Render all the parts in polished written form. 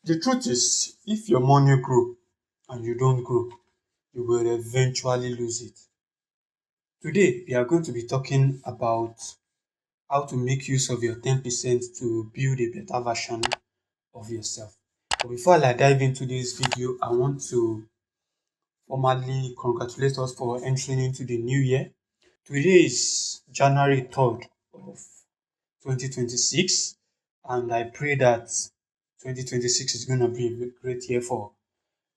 The truth is, if your money grow and you don't grow, you will eventually lose it. Today, we are going to be talking about how to make use of your 10% to build a better version of yourself. But before I dive into this video, I want to formally congratulate us for entering into the new year. Today is January 3rd of 2026, and I pray that 2026 is going to be a great year for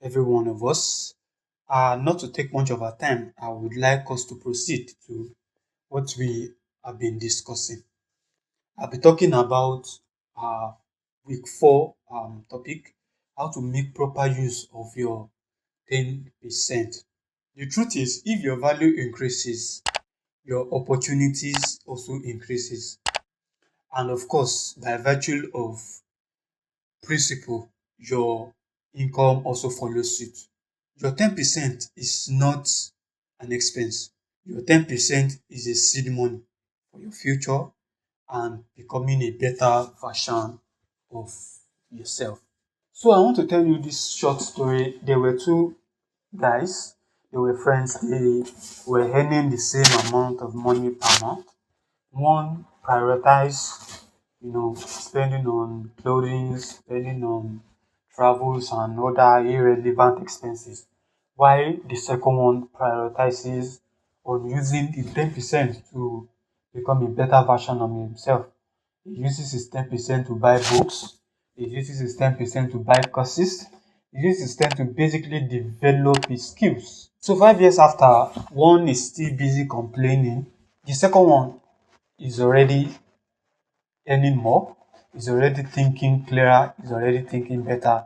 every one of us. Not to take much of our time, I would like us to proceed to what we have been discussing. I'll be talking about uh, week 4 topic, how to make proper use of your 10%. The truth is, if your value increases, your opportunities also increases. And of course, by virtue of principle, your income also follows suit. Your 10% is not an expense. Your 10% is a seed money for your future and becoming a better version of yourself. So I want to tell you this short story. There were two guys, they were friends, they were earning the same amount of money per month. One prioritized, spending on clothing, spending on travels and other irrelevant expenses, while the second one prioritizes on using the 10% to become a better version of himself. He uses his 10% to buy books, he uses his 10% to buy courses, he uses his 10 to basically develop his skills. So 5 years after, one is still busy complaining, the second one is already earning more, is already thinking clearer, is already thinking better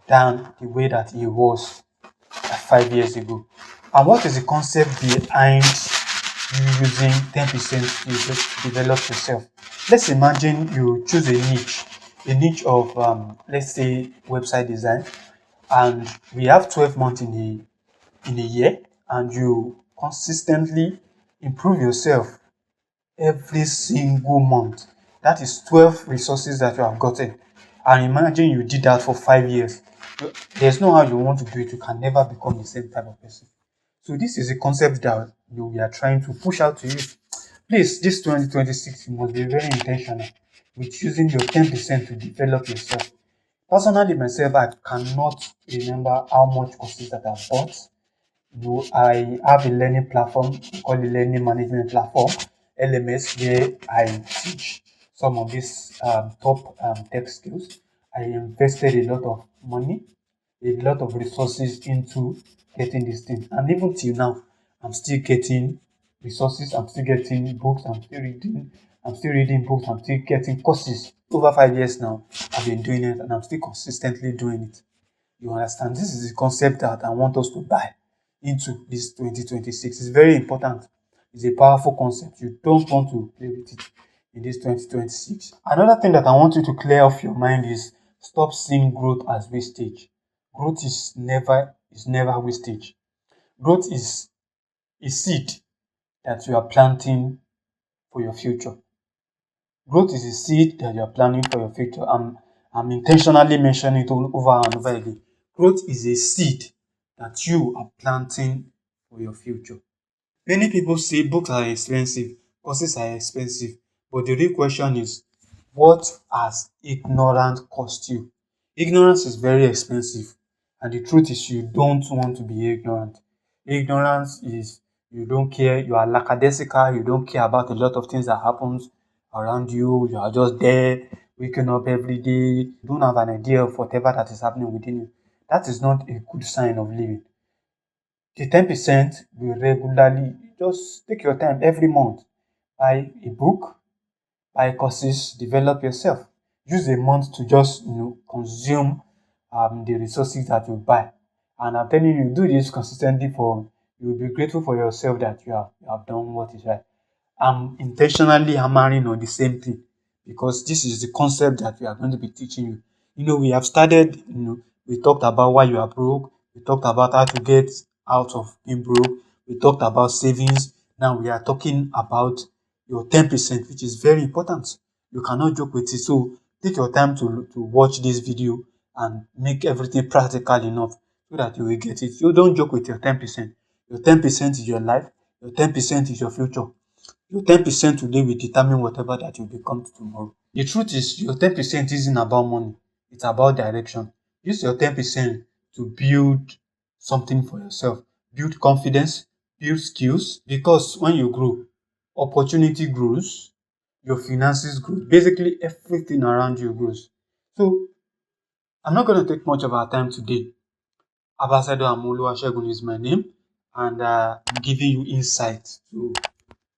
than the way that he was 5 years ago. And what is the concept behind you using 10% to develop yourself? Let's imagine you choose a niche of, let's say, website design, and we have 12 months in a year, and you consistently improve yourself every single month. That is 12 resources that you have gotten. And imagine you did that for 5 years. There's no how you want to do it. You can never become the same type of person. So this is a concept that we are trying to push out to you. Please, this 2026, you must be very intentional with using your 10% to develop yourself. Personally, myself, I cannot remember how much courses that I've bought. I have a learning platform called the Learning Management Platform, LMS, where I teach some of these top tech skills. I invested a lot of money, a lot of resources into getting this thing. And even till now, I'm still getting resources, I'm still getting books, I'm still reading books, I'm still getting courses. Over 5 years now, I've been doing it and I'm still consistently doing it. You understand? This is the concept that I want us to buy into this 2026. It's very important. It's a powerful concept. You don't want to play with it in this 2026. Another thing that I want you to clear off your mind is stop seeing growth as wastage. Growth is never wastage. Growth is a seed that you are planting for your future. Growth is a seed that you are planting for your future. I'm intentionally mentioning it over and over again. Growth is a seed that you are planting for your future. Many people say books are expensive, courses are expensive, but the real question is, what has ignorance cost you? Ignorance is very expensive, and the truth is, you don't want to be ignorant. Ignorance is you don't care, you are lackadaisical, you don't care about a lot of things that happens around you, you are just there, waking up every day, you don't have an idea of whatever that is happening within you. That is not a good sign of living. The 10% will regularly just take your time every month. Buy a book, buy courses, develop yourself. Use a month to just consume the resources that you buy. And I'm telling you, do this consistently for you will be grateful for yourself that you have done what is right. I'm intentionally hammering on the same thing because this is the concept that we are going to be teaching you. We have started, we talked about why you are broke, we talked about how to get out of being broke, we talked about savings. Now we are talking about your 10%, which is very important. You cannot joke with it. So take your time to watch this video and make everything practical enough so that you will get it. You don't joke with your 10%. Your 10% is your life, your 10% is your future. Your 10% today will determine whatever that you become tomorrow. The truth is, your 10% isn't about money, it's about direction. Use your 10% to build something for yourself, build confidence, build skills, because when you grow, opportunity grows, your finances grow, basically everything around you grows. So, I'm not going to take much of our time today. Ambassador AMOO OLUWASEGUN is my name, and I'm giving you insight to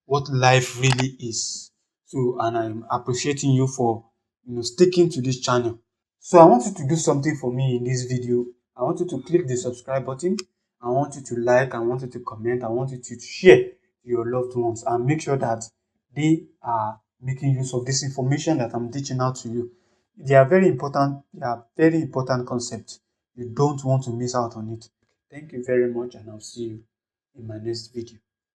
what life really is. So, and I'm appreciating you for sticking to this channel. So I want you to do something for me in this video. I want you to click the subscribe button. I want you to like. I want you to comment. I want you to share to your loved ones and make sure that they are making use of this information that I'm teaching out to you. They are very important. They are very important concepts. You don't want to miss out on it. Thank you very much, and I'll see you in my next video.